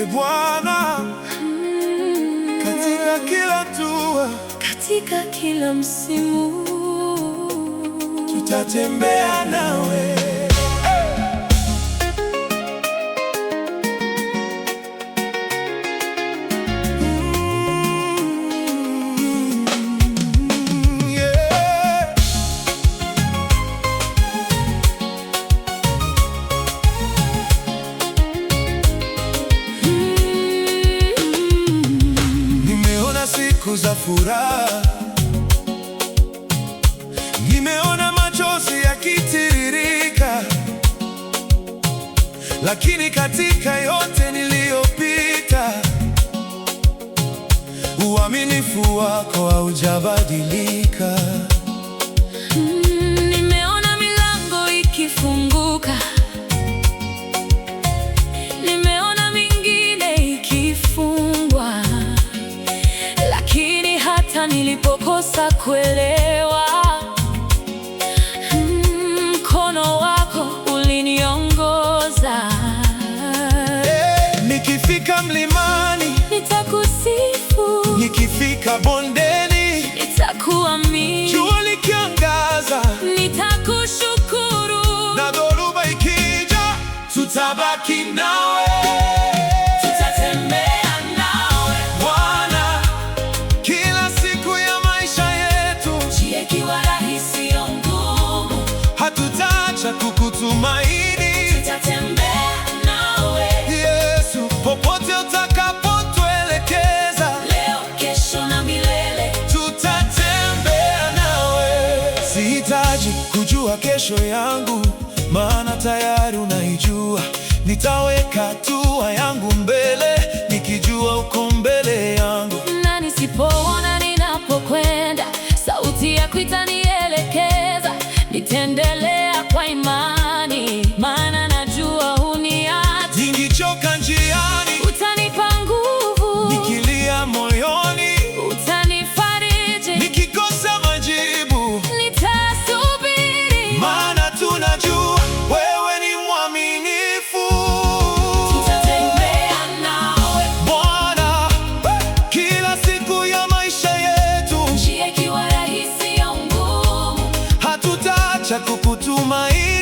Bwana, katika kila hatua, katika kila msimu, tutatembea nawe. Siku za furaha, nimeona machozi yakitiririka, lakini katika yote niliyopita, uaminifu wako haujabadilika. Nimeona milango ikifunguka, nimeona mingine ikifungwa, lakini hata nilipokosa kuelewa, mkono wako uliniongoza. Nikifika mlimani nitakusifu, nikifika bondeni nitakuamini, jua likiangaza nitakushukuru, na dhoruba ikija tutabaki nawe. Hatutaacha kukutumaini, tutatembea nawe Yesu, popote utakapotuelekeza, leo, kesho na milele, tutatembea nawe. Sihitaji kujua kesho yangu, maana tayari unaijua. Nitaweka hatua yangu mbele, nikijua uko mbele yangu, na nisipoona ninapokwenda, sauti yako itanielekeza. Nitaendelea kwa imani, maana najua huniachi. ningichoka njiani, Utanipa nguvu, nikilia moyoni, utanifariji. nikikosa majibu, nitasubiri, maana tunajua wewe ni mwaminifu. tutatembea nawe Bwana, kila siku ya maisha yetu, njia ikiwa rahisi au ngumu, hatutaacha kukutumaini.